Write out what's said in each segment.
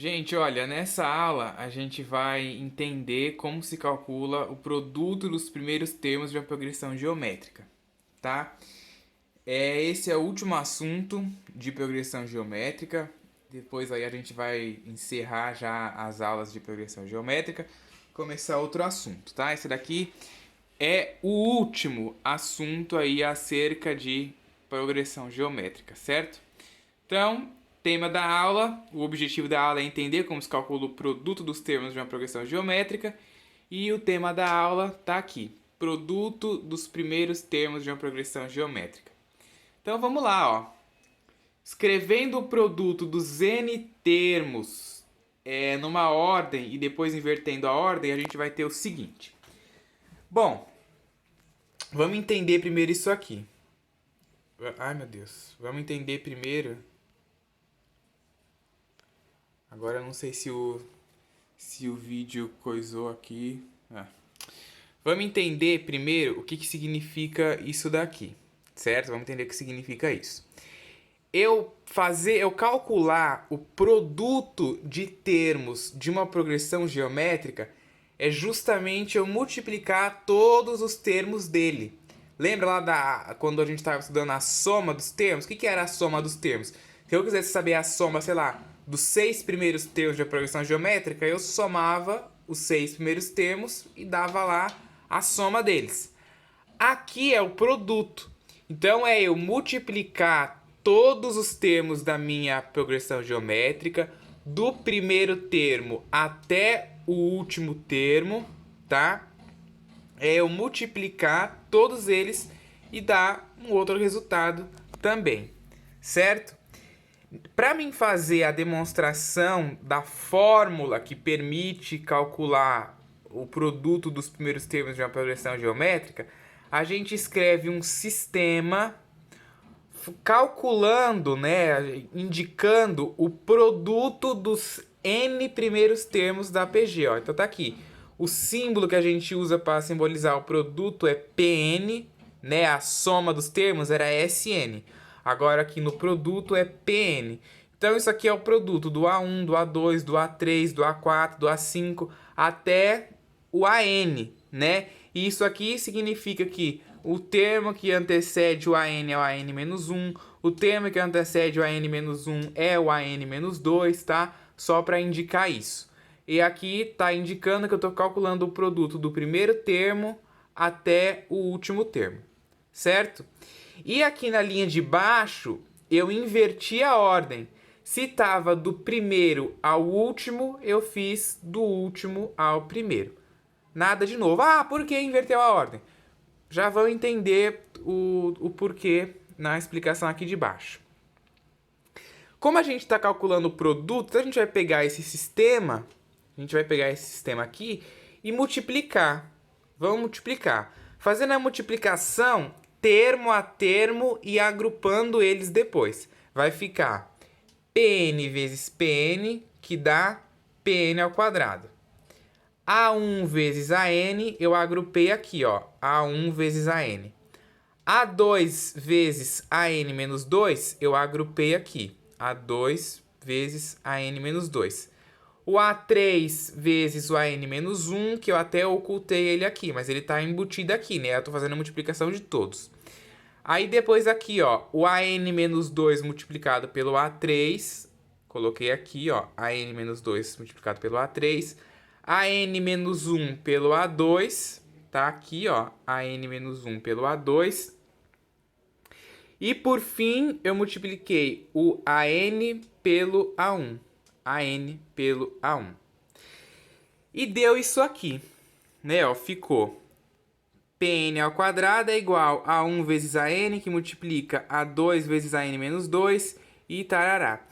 Gente, olha, nessa aula a gente vai entender como se calcula o produto dos primeiros termos de uma progressão geométrica, tá? Esse é o último assunto de progressão geométrica. Depois aí a gente vai encerrar já as aulas de progressão geométrica, começar outro assunto, tá? Esse daqui é o último assunto aí acerca de progressão geométrica, certo? Então, tema da aula, o objetivo da aula é entender como se calcula o produto dos termos de uma progressão geométrica e o tema da aula está aqui, produto dos primeiros termos de uma progressão geométrica. Então vamos lá, ó. Escrevendo o produto dos n termos numa ordem e depois invertendo a ordem, a gente vai ter o seguinte. Bom, vamos entender primeiro isso aqui. Ai meu Deus, vamos entender primeiro. Agora eu não sei se o vídeo coisou aqui. Vamos entender primeiro o que significa isso daqui, certo? Vamos entender o que significa isso. Eu calcular o produto de termos de uma progressão geométrica é justamente eu multiplicar todos os termos dele. Lembra lá quando a gente estava estudando a soma dos termos? O que era a soma dos termos? Se eu quisesse saber a soma, sei lá, dos 6 primeiros termos de uma progressão geométrica, eu somava os 6 primeiros termos e dava lá a soma deles. Aqui é o produto. Então é eu multiplicar todos os termos da minha progressão geométrica, do primeiro termo até o último termo, tá? É eu multiplicar todos eles e dar um outro resultado também, certo? Para mim fazer a demonstração da fórmula que permite calcular o produto dos primeiros termos de uma progressão geométrica, a gente escreve um sistema calculando, né, indicando o produto dos n primeiros termos da PG. Ó. Então tá aqui. O símbolo que a gente usa para simbolizar o produto é Pn, né? A soma dos termos era Sn. Agora aqui no produto é Pn. Então isso aqui é o produto do A1, do A2, do A3, do A4, do A5 até o AN, né? E isso aqui significa que o termo que antecede o AN é o AN-1, o termo que antecede o AN-1 é o AN-2, tá? Só para indicar isso. E aqui está indicando que eu estou calculando o produto do primeiro termo até o último termo, certo? E aqui na linha de baixo, eu inverti a ordem. Se estava do primeiro ao último, eu fiz do último ao primeiro. Nada de novo. Ah, por que inverteu a ordem? Já vão entender o porquê na explicação aqui de baixo. Como a gente está calculando o produto, a gente vai pegar esse sistema, aqui e multiplicar. Vamos multiplicar. Fazendo a multiplicação termo a termo e agrupando eles depois. Vai ficar Pn vezes Pn, que dá Pn ao quadrado. A1 vezes AN, eu agrupei aqui, ó. A1 vezes AN. A2 vezes AN menos 2, eu agrupei aqui. A2 vezes AN menos 2. O A3 vezes o AN menos 1, que eu até ocultei ele aqui, mas ele está embutido aqui, né? Eu estou fazendo a multiplicação de todos. Aí depois aqui, ó, o AN menos 2 multiplicado pelo A3. Coloquei aqui, ó, AN menos 2 multiplicado pelo A3. AN menos 1 pelo A2. Tá aqui, ó, AN menos 1 pelo A2. E por fim, eu multipliquei o AN pelo A1. AN pelo A1. E deu isso aqui, né? Ó, ficou Pn ao quadrado é igual a 1 vezes AN, que multiplica a 2 vezes AN menos 2 e tarará.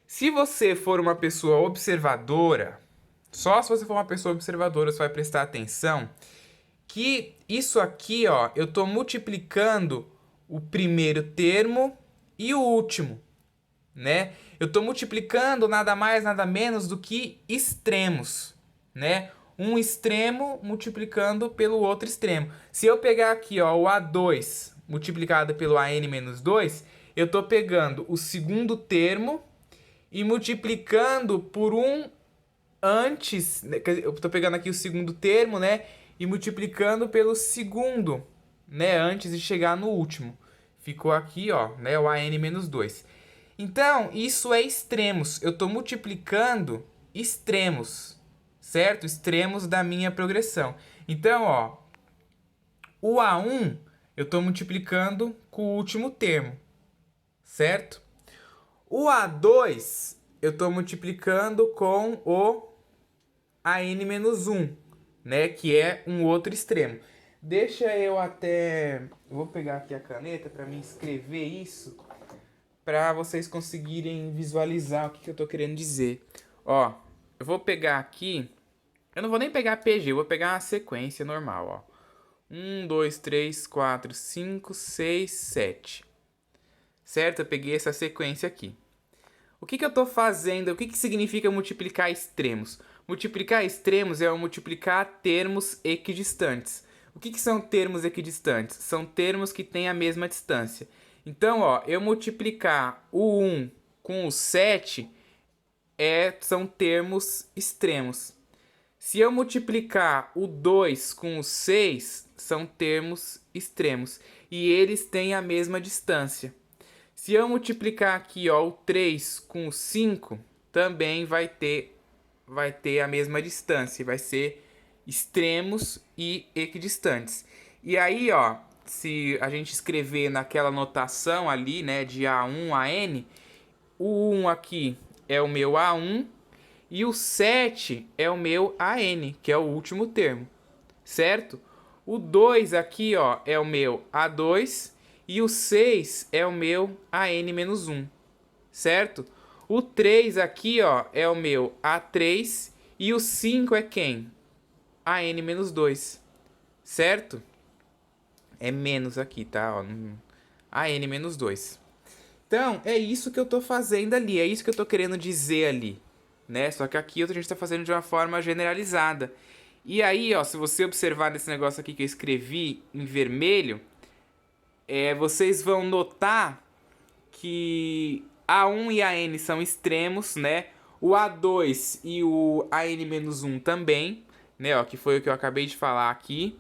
Se você for uma pessoa observadora, só se você for uma pessoa observadora você vai prestar atenção que isso aqui, ó, eu estou multiplicando o primeiro termo e o último, né? Eu estou multiplicando nada mais, nada menos do que extremos, né? Um extremo multiplicando pelo outro extremo. Se eu pegar aqui, ó, o A2 multiplicado pelo AN menos 2, eu estou pegando o segundo termo e multiplicando por um antes, né, eu tô pegando aqui o segundo termo, né, e multiplicando pelo segundo, né, antes de chegar no último. Ficou aqui, ó, né, o AN menos 2. Então, isso é extremos. Eu estou multiplicando extremos, certo? Extremos da minha progressão. Então, ó, o A1 eu estou multiplicando com o último termo, certo? O A2 eu estou multiplicando com o AN-1, né? Que é um outro extremo. Deixa eu até... Eu vou pegar aqui a caneta para me escrever isso, para vocês conseguirem visualizar o que eu estou querendo dizer. Ó, eu vou pegar aqui... Eu não vou nem pegar PG, eu vou pegar a sequência normal, ó. 1, 2, 3, 4, 5, 6, 7. Certo? Eu peguei essa sequência aqui. O que eu estou fazendo? O que significa multiplicar extremos? Multiplicar extremos é eu multiplicar termos equidistantes. O que são termos equidistantes? São termos que têm a mesma distância. Então, ó, eu multiplicar o 1 com o 7 são termos extremos. Se eu multiplicar o 2 com o 6, são termos extremos. E eles têm a mesma distância. Se eu multiplicar aqui, ó, o 3 com o 5, também vai ter a mesma distância. Vai ser extremos e equidistantes. E aí, ó, se a gente escrever naquela notação ali, né, de A1 a N, o 1 aqui é o meu A1 e o 7 é o meu AN, que é o último termo, certo? O 2 aqui, ó, é o meu A2 e o 6 é o meu AN-1, certo? O 3 aqui, ó, é o meu A3 e o 5 é quem? AN-2, certo? É menos aqui, tá? Ó, AN-2. Então, é isso que eu tô fazendo ali, é isso que eu tô querendo dizer ali, né? Só que aqui a gente tá fazendo de uma forma generalizada. E aí, ó, se você observar nesse negócio aqui que eu escrevi em vermelho, vocês vão notar que A1 e AN são extremos, né? O A2 e o AN-1 também, né? Ó, que foi o que eu acabei de falar aqui.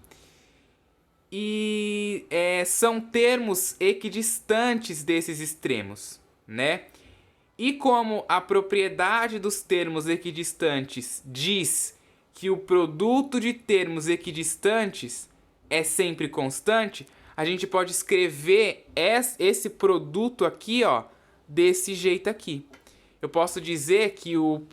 E são termos equidistantes desses extremos, né? E como a propriedade dos termos equidistantes diz que o produto de termos equidistantes é sempre constante, a gente pode escrever esse produto aqui, ó, desse jeito aqui. Eu posso dizer que o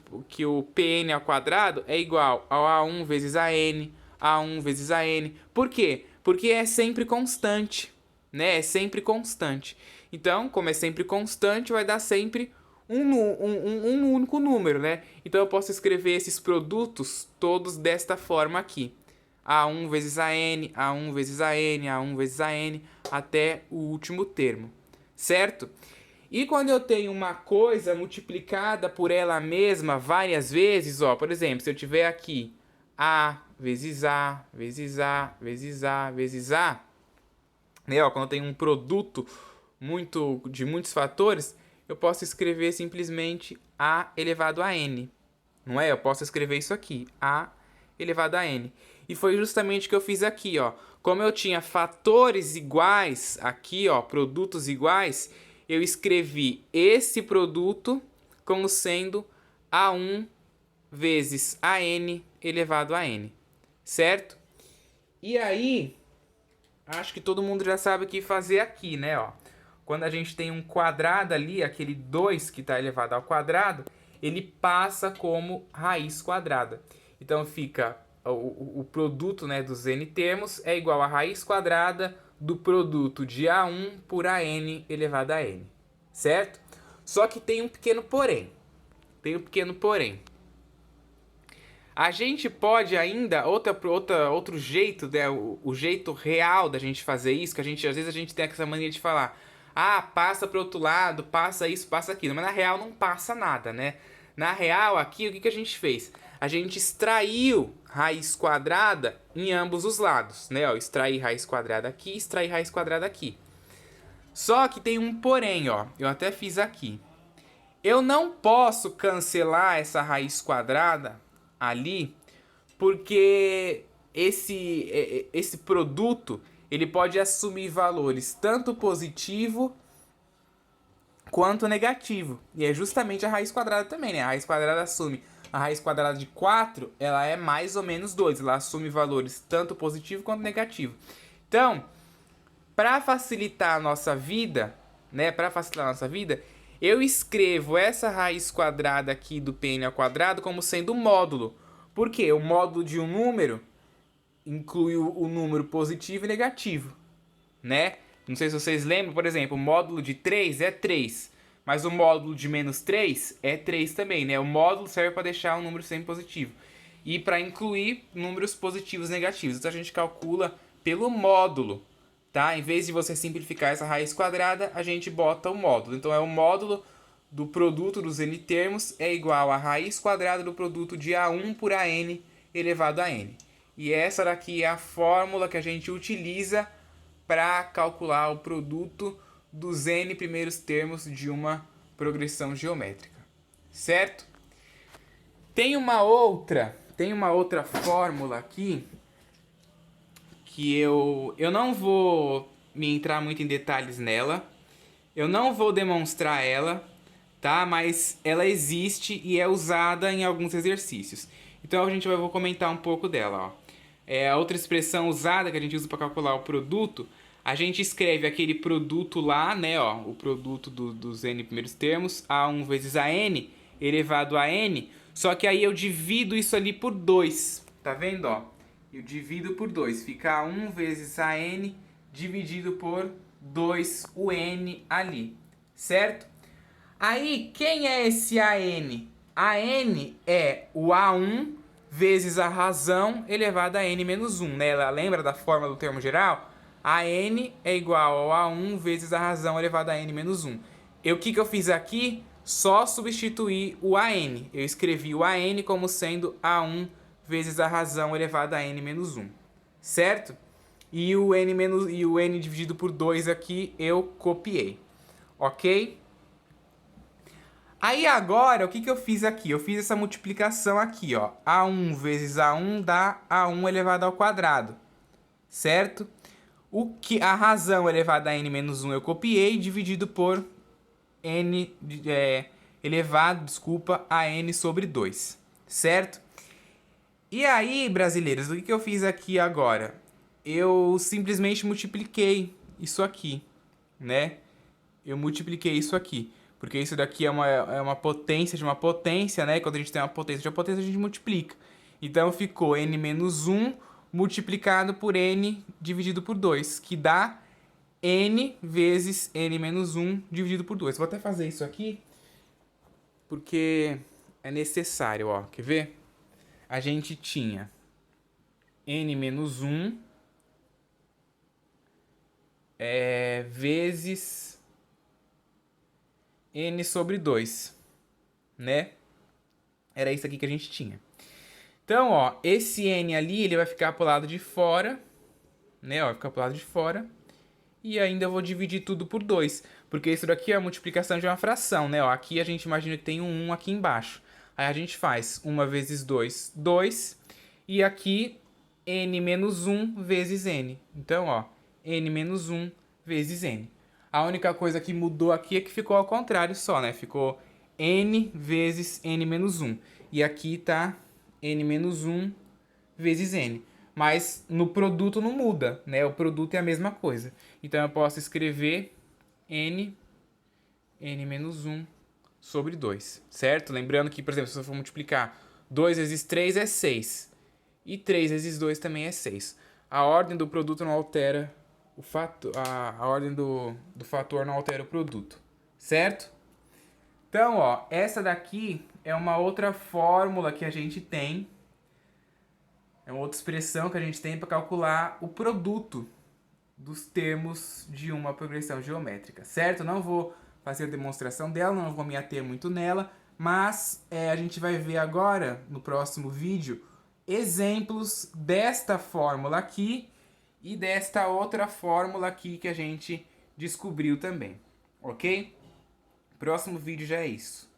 Pn ao quadrado é igual ao A1 vezes AN, A1 vezes AN. Por quê? Porque é sempre constante, né? É sempre constante. Então, como é sempre constante, vai dar sempre um único número, né? Então eu posso escrever esses produtos todos desta forma aqui. A1 vezes AN, A1 vezes AN, A1 vezes AN, até o último termo, certo? E quando eu tenho uma coisa multiplicada por ela mesma várias vezes, ó, por exemplo, se eu tiver aqui A vezes A, vezes A, vezes A, vezes A, né, ó, quando eu tenho um produto de muitos fatores, eu posso escrever simplesmente A elevado a N, não é? Eu posso escrever isso aqui, A elevado a N. E foi justamente o que eu fiz aqui, ó. Como eu tinha fatores iguais aqui, ó, produtos iguais, eu escrevi esse produto como sendo A1 vezes AN elevado a N, certo? E aí, acho que todo mundo já sabe o que fazer aqui, né, ó. Quando a gente tem um quadrado ali, aquele 2 que está elevado ao quadrado, ele passa como raiz quadrada. Então fica o produto, né, dos n termos é igual a raiz quadrada do produto de A1 por AN elevado a N, certo? Só que tem um pequeno porém. A gente pode ainda, outro jeito, né, o jeito real da gente fazer isso, que às vezes a gente tem essa mania de falar, ah, passa para outro lado, passa isso, passa aquilo, mas na real não passa nada, né? Na real, aqui, o que a gente fez? A gente extraiu raiz quadrada em ambos os lados, né? Ó, extrair raiz quadrada aqui, extrair raiz quadrada aqui. Só que tem um porém, ó, eu até fiz aqui. Eu não posso cancelar essa raiz quadrada ali, porque esse produto ele pode assumir valores tanto positivo quanto negativo. E é justamente a raiz quadrada também, né? A raiz quadrada assume a raiz quadrada de 4, ela é mais ou menos 2. Ela assume valores tanto positivo quanto negativo. Então, para facilitar a nossa vida, né? Para facilitar a nossa vida, eu escrevo essa raiz quadrada aqui do PN ao quadrado como sendo módulo. Por quê? O módulo de um número inclui o número positivo e negativo, né? Não sei se vocês lembram, por exemplo, o módulo de 3 é 3, mas o módulo de menos 3 é 3 também, né? O módulo serve para deixar um número sempre positivo e para incluir números positivos e negativos. Então a gente calcula pelo módulo, tá? Em vez de você simplificar essa raiz quadrada, a gente bota o módulo. Então é o módulo do produto dos n termos é igual à raiz quadrada do produto de A1 por AN elevado a n. E essa daqui é a fórmula que a gente utiliza para calcular o produto dos n primeiros termos de uma progressão geométrica, certo? Tem uma outra fórmula aqui que eu não vou me entrar muito em detalhes nela, eu não vou demonstrar ela, tá? Mas ela existe e é usada em alguns exercícios. Então eu vou comentar um pouco dela, ó. A outra expressão usada que a gente usa para calcular o produto, a gente escreve aquele produto lá, né, ó, o produto dos n primeiros termos, A1 vezes AN elevado a n, só que aí eu divido isso ali por 2, tá vendo, ó? Eu divido por 2, fica A1 vezes AN dividido por 2, o n ali, certo? Aí, quem é esse AN? AN é o A1 vezes a razão elevada a n menos 1, né? Ela lembra da fórmula do termo geral? AN é igual ao A1 vezes a razão elevada a n menos 1. O que eu fiz aqui? Só substituir o AN. Eu escrevi o AN como sendo A1 vezes a razão elevada a n menos 1. Certo? E o n dividido por 2 aqui eu copiei. Ok? Aí agora, o que eu fiz aqui? Eu fiz essa multiplicação aqui, ó. A1 vezes A1 dá A1 elevado ao quadrado, certo? A razão elevada a n menos 1 eu copiei, dividido por n elevado a n sobre 2, certo? E aí, brasileiros, o que eu fiz aqui agora? Eu simplesmente multipliquei isso aqui, né? Eu multipliquei isso aqui. Porque isso daqui é uma potência de uma potência, né? Quando a gente tem uma potência de uma potência, a gente multiplica. Então ficou n menos 1 multiplicado por n dividido por 2, que dá n vezes n menos 1 dividido por 2. Vou até fazer isso aqui, porque é necessário, ó. Quer ver? A gente tinha n menos 1 vezes n sobre 2, né? Era isso aqui que a gente tinha. Então, ó, esse n ali, ele vai ficar pro lado de fora, né? Ó, vai ficar pro lado de fora. E ainda eu vou dividir tudo por 2, porque isso daqui é a multiplicação de uma fração, né? Ó, aqui a gente imagina que tem um 1 aqui embaixo. Aí a gente faz 1 vezes 2, 2. E aqui, n menos 1 vezes n. Então, ó, n menos 1 vezes n. A única coisa que mudou aqui é que ficou ao contrário só, né? Ficou n vezes n menos 1. E aqui tá n menos 1 vezes n. Mas no produto não muda, né? O produto é a mesma coisa. Então eu posso escrever n menos 1 sobre 2, certo? Lembrando que, por exemplo, se eu for multiplicar 2 vezes 3 é 6. E 3 vezes 2 também é 6. A ordem do produto não altera a ordem do fator não altera o produto, certo? Então, ó, essa daqui é uma outra fórmula que a gente tem, é uma outra expressão que a gente tem para calcular o produto dos termos de uma progressão geométrica, certo? Não vou fazer a demonstração dela, não vou me ater muito nela, mas a gente vai ver agora, no próximo vídeo, exemplos desta fórmula aqui e desta outra fórmula aqui que a gente descobriu também, ok? Próximo vídeo já é isso.